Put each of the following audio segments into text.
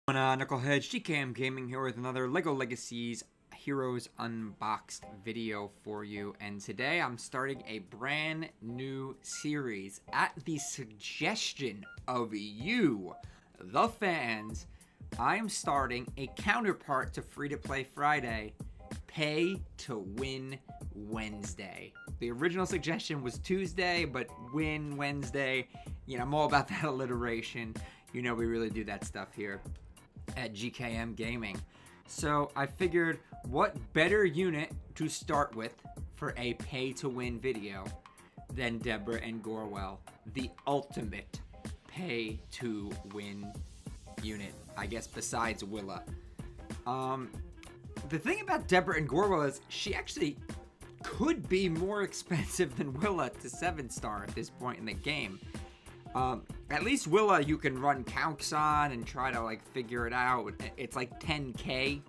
Knuckleheads, GKM Gaming here with another LEGO Legacies Heroes Unboxed video for you. And today I'm starting a brand new series at the suggestion of you, the fans. I'm starting a counterpart to Free-to-Play Friday, Pay to Win Wednesday. The original suggestion was Tuesday, but Win Wednesday, I'm all about that alliteration. We really do that stuff here at GKM Gaming. So I figured, what better unit to start with for a pay-to-win video than Deborah and Gorwell, the ultimate pay-to-win unit, I guess, besides Willa. The thing about Deborah and Gorwell is she actually could be more expensive than Willa to 7-star at this point in the game. At least Willa you can run calcs on and try to figure it out. It's like 10k.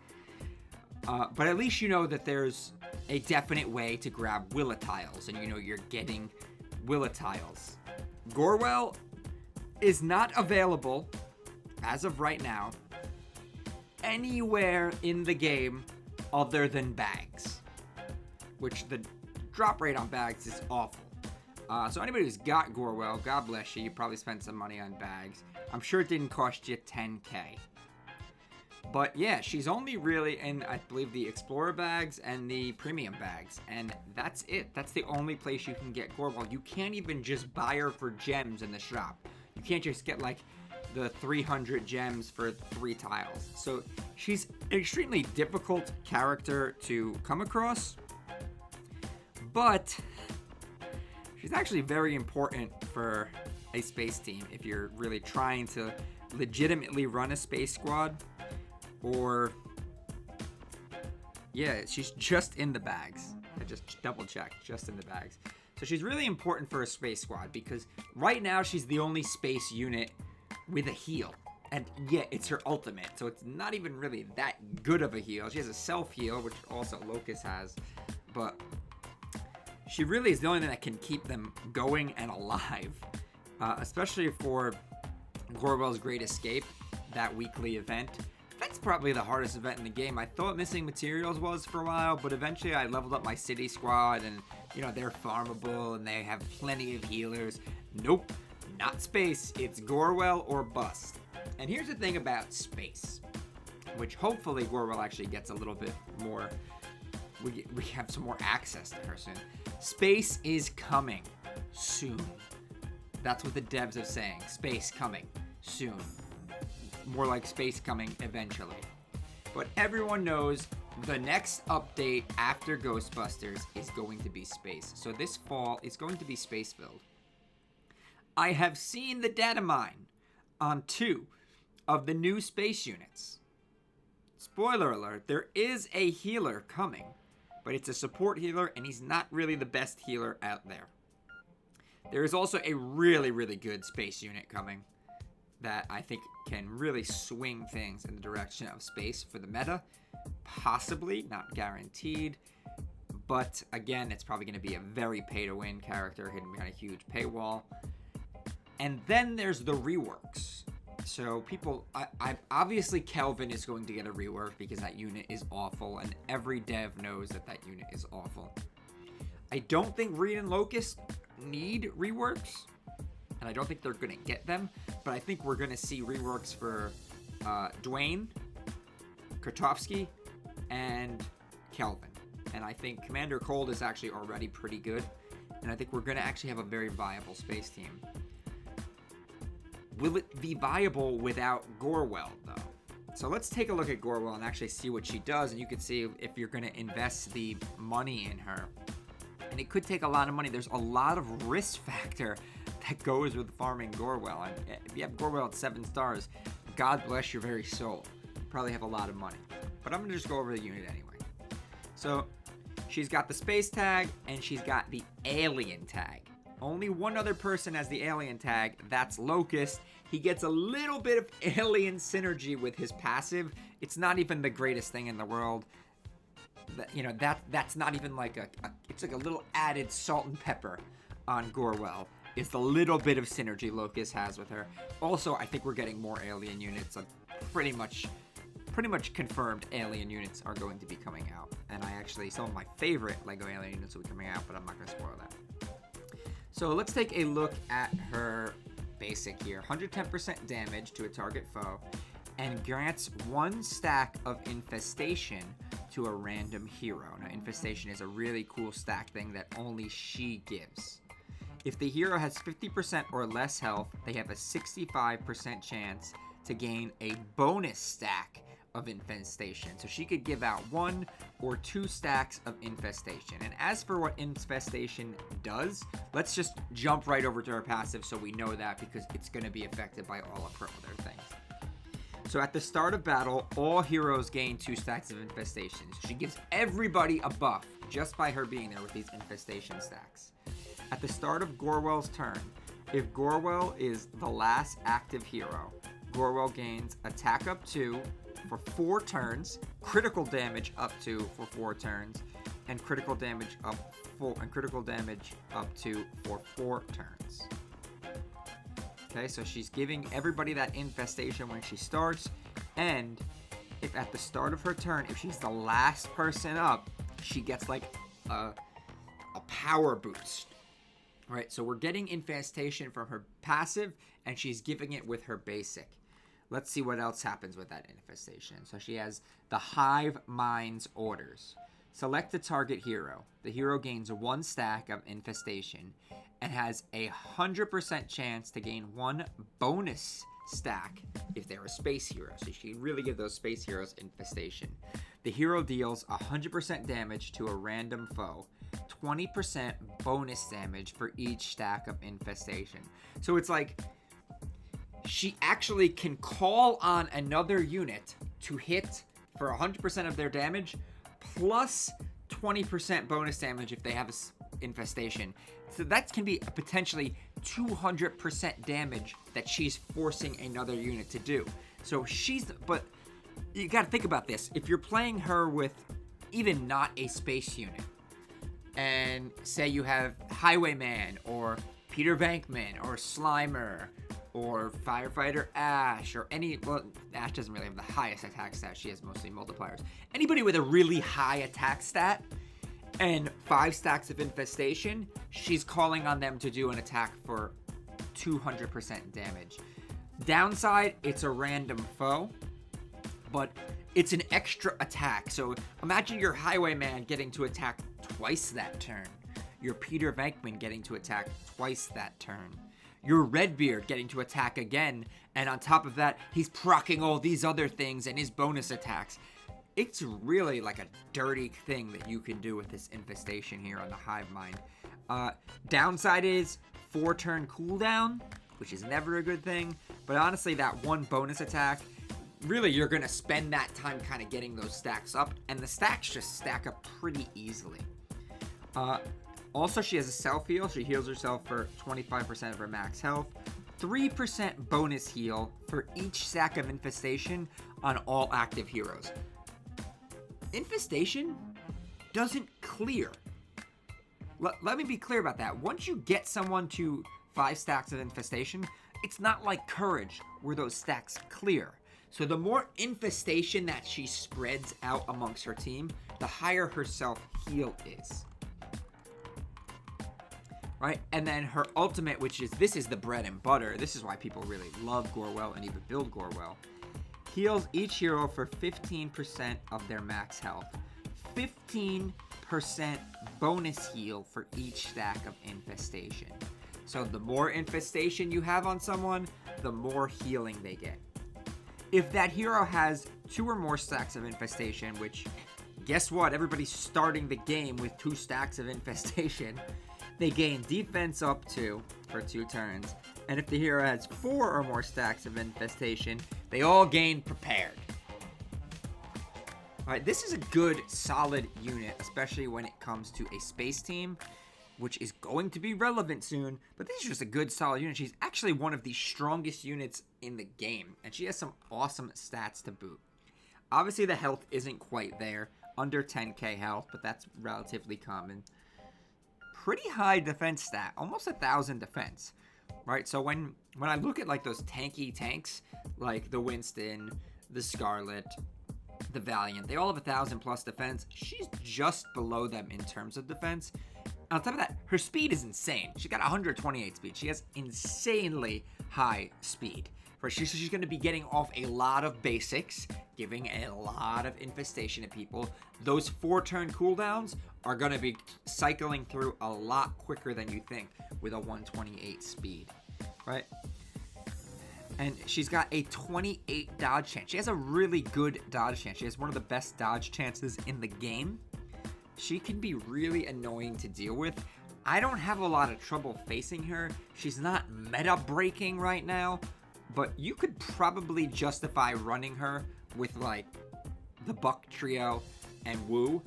But at least you know that there's a definite way to grab Willa tiles, and you're getting Willa tiles. Gorwell is not available as of right now anywhere in the game other than bags, which the drop rate on bags is awful. So anybody who's got Gorwell, God bless you. You probably spent some money on bags. I'm sure it didn't cost you 10k. But yeah, she's only really in, I believe, the Explorer bags and the Premium bags. And that's it. That's the only place you can get Gorwell. You can't even just buy her for gems in the shop. You can't just get the 300 gems for 3 tiles. So she's an extremely difficult character to come across. But she's actually very important for a space team if you're really trying to legitimately run a space squad. Or, yeah, she's just in the bags. I just double checked, just in the bags. So she's really important for a space squad because right now she's the only space unit with a heal. And yeah, it's her ultimate, so it's not even really that good of a heal. She has a self-heal, which also Locust has, but she really is the only thing that can keep them going and alive, especially for Gorwell's Great Escape, that weekly event. That's probably the hardest event in the game. I thought Missing Materials was for a while, but eventually I leveled up my city squad, and they're farmable and they have plenty of healers. Nope, not space. It's Gorwell or bust. And here's the thing about space, which hopefully Gorwell actually gets a little bit more. We have some more access to her soon. Space is coming soon. That's what the devs are saying. Space coming soon. More like space coming eventually. But everyone knows the next update after Ghostbusters is going to be space. So this fall is going to be space filled. I have seen the data mine on 2 of the new space units. Spoiler alert, there is a healer coming. But it's a support healer, and he's not really the best healer out there. There is also a really, really good space unit coming that I think can really swing things in the direction of space for the meta. Possibly, not guaranteed. But again, it's probably going to be a very pay-to-win character hidden behind a huge paywall. And then there's the reworks. So obviously Kelvin is going to get a rework because that unit is awful, and every dev knows that that unit is awful. I don't think Reed and Locust need reworks, and I don't think they're going to get them, but I think we're going to see reworks for Dwayne, Kartovsky, and Kelvin. And I think Commander Cold is actually already pretty good, and I think we're going to actually have a very viable space team. Will it be viable without Gorwell, though? So let's take a look at Gorwell and actually see what she does, and you can see if you're going to invest the money in her. And it could take a lot of money. There's a lot of risk factor that goes with farming Gorwell. And if you have Gorwell at 7 stars, God bless your very soul. You probably have a lot of money. But I'm going to just go over the unit anyway. So she's got the space tag, and she's got the alien tag. Only one other person has the alien tag, that's Locust. He gets a little bit of alien synergy with his passive. It's not even the greatest thing in the world. That's not even it's like a little added salt and pepper on Gorwell. It's the little bit of synergy Locust has with her. Also, I think we're getting more alien units. pretty much confirmed alien units are going to be coming out. And some of my favorite Lego alien units will be coming out, but I'm not going to spoil that. So let's take a look at her basic here. 110% damage to a target foe, and grants 1 stack of infestation to a random hero. Now, infestation is a really cool stack thing that only she gives. If the hero has 50% or less health, they have a 65% chance to gain a bonus stack of infestation. So she could give out 1 or 2 stacks of infestation. And as for what infestation does, let's just jump right over to her passive so we know that, because it's going to be affected by all of her other things. So at the start of battle, all heroes gain 2 stacks of infestation. So she gives everybody a buff just by her being there with these infestation stacks. At the start of Gorwell's turn, if Gorwell is the last active hero, Gorwell gains attack up 2 for 4 turns, critical damage up 2 for 4 turns, and critical damage up 2 for 4 turns. Okay, so she's giving everybody that infestation when she starts, and if at the start of her turn, if she's the last person up, she gets like a power boost. All right, so we're getting infestation from her passive, and she's giving it with her basic. Let's see what else happens with that infestation. So she has the Hive Mind's Orders. Select the target hero. The hero gains 1 stack of infestation and has a 100% chance to gain 1 bonus stack if they're a space hero. So she can really give those space heroes infestation. The hero deals 100% damage to a random foe. 20% bonus damage for each stack of infestation. So it's like she actually can call on another unit to hit for 100% of their damage, plus 20% bonus damage if they have infestation. So that can be potentially 200% damage that she's forcing another unit to do. So but you gotta think about this. If you're playing her with even not a space unit, and say you have Highwayman or Peter Venkman or Slimer or Firefighter Ash or Ash doesn't really have the highest attack stat. She has mostly multipliers. Anybody with a really high attack stat and 5 stacks of infestation, she's calling on them to do an attack for 200% damage. Downside, it's a random foe, but it's an extra attack. So imagine your Highwayman getting to attack twice that turn. Your Peter Venkman getting to attack twice that turn. Your Redbeard getting to attack again, and on top of that, he's proccing all these other things and his bonus attacks. It's really like a dirty thing that you can do with this infestation here on the Hive Mind. Downside is 4-turn cooldown, which is never a good thing, but honestly, that 1 bonus attack, really you're going to spend that time kind of getting those stacks up, and the stacks just stack up pretty easily. Also, she has a self-heal. She heals herself for 25% of her max health. 3% bonus heal for each stack of infestation on all active heroes. Infestation doesn't clear. Let me be clear about that. Once you get someone to 5 stacks of infestation, it's not like Courage, where those stacks clear. So the more infestation that she spreads out amongst her team, the higher her self-heal is. Right? And then her ultimate, this is the bread and butter. This is why people really love Gorwell and even build Gorwell. Heals each hero for 15% of their max health. 15% bonus heal for each stack of infestation. So the more infestation you have on someone, the more healing they get. If that hero has 2 or more stacks of infestation, which, guess what? Everybody's starting the game with 2 stacks of infestation. They gain defense up 2 for 2 turns. And if the hero has 4 or more stacks of infestation, they all gain prepared. Alright, this is a good, solid unit, especially when it comes to a space team, which is going to be relevant soon. But this is just a good, solid unit. She's actually one of the strongest units in the game, and she has some awesome stats to boot. Obviously, the health isn't quite there, under 10k health, but that's relatively common. Pretty high defense stat, almost 1,000 defense. right? So when I look at like those tanky tanks, like the Winston, the Scarlet, the Valiant, they all have 1,000+ defense. She's just below them in terms of defense. On top of that, her speed is insane. She's got 128 speed. She has insanely high speed. She's going to be getting off a lot of basics, giving a lot of infestation to people. Those 4-turn cooldowns are going to be cycling through a lot quicker than you think with a 128 speed, right? And she's got a 28 dodge chance. She has a really good dodge chance. She has one of the best dodge chances in the game. She can be really annoying to deal with. I don't have a lot of trouble facing her. She's not meta breaking right now, but you could probably justify running her with like the Buck Trio and Wu,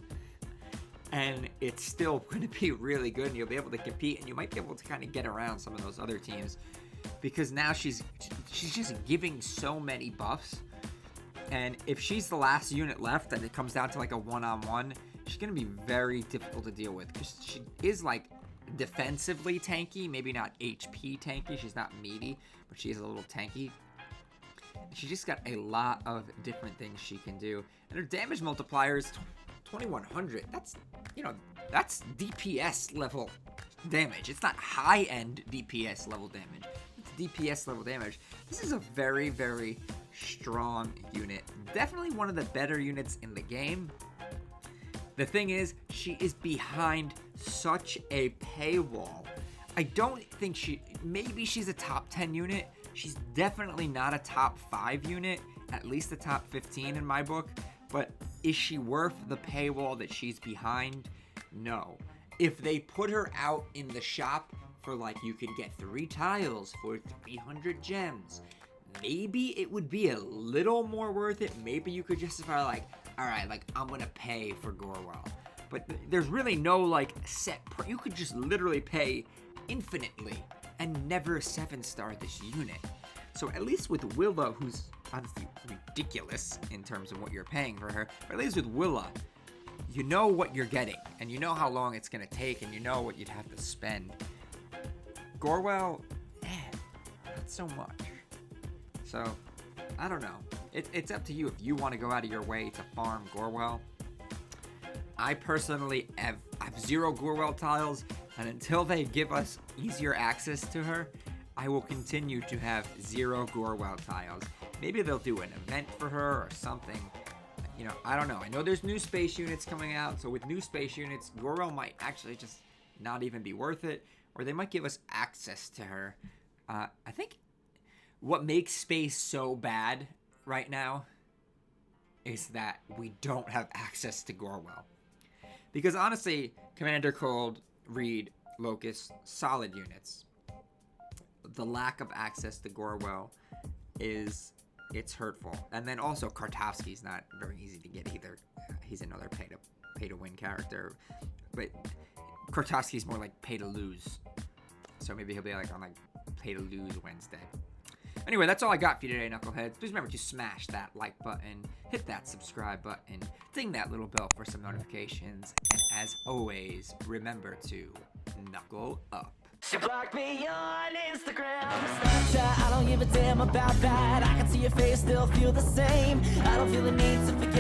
and it's still going to be really good, and you'll be able to compete, and you might be able to kind of get around some of those other teams, because now she's just giving so many buffs. And if she's the last unit left and it comes down to like a one-on-one, she's going to be very difficult to deal with, because she is like defensively tanky, maybe not HP tanky. She's not meaty, but she is a little tanky. She just got a lot of different things she can do, and her damage multiplier is 2100. That's, you know, that's DPS level damage. It's not high-end DPS level damage. It's DPS level damage. This is a very, very strong unit. Definitely one of the better units in the game. The thing is, she is behind such a paywall. I don't think maybe she's a top 10 unit. She's definitely not a top 5 unit, at least a top 15 in my book. But is she worth the paywall that she's behind? No. If they put her out in the shop for like, you could get 3 tiles for 300 gems, maybe it would be a little more worth it. Maybe you could justify like, all right, like I'm gonna pay for Gorwell. But there's really no like set you could just literally pay infinitely and never 7-star this unit. So at least with Willa, who's honestly ridiculous in terms of what you're paying for her, but at least with Willa, you know what you're getting, and you know how long it's gonna take, and you know what you'd have to spend. Gorwell, not so much. So, I don't know. It's up to you if you want to go out of your way to farm Gorwell. I personally have 0 Gorwell tiles, and until they give us easier access to her, I will continue to have 0 Gorwell tiles. Maybe they'll do an event for her or something. You know, I don't know. I know there's new space units coming out, so with new space units, Gorwell might actually just not even be worth it, or they might give us access to her. I think what makes space so bad right now is that we don't have access to Gorwell. Because honestly, Commander Cold, Reed, Locust, solid units. The lack of access to Gorwell it's hurtful. And then also Kartovsky's not very easy to get either. He's another pay to win character. But Kartovsky's more like pay to lose. So maybe he'll be like on like pay to lose Wednesday. Anyway, that's all I got for you today, Knuckleheads. Please remember to smash that like button, hit that subscribe button, ding that little bell for some notifications, and as always, remember to knuckle up. She blocked me on Instagram, Snapchat, I don't give a damn about that. I can see your face, still feel the same. I don't feel the need to forget.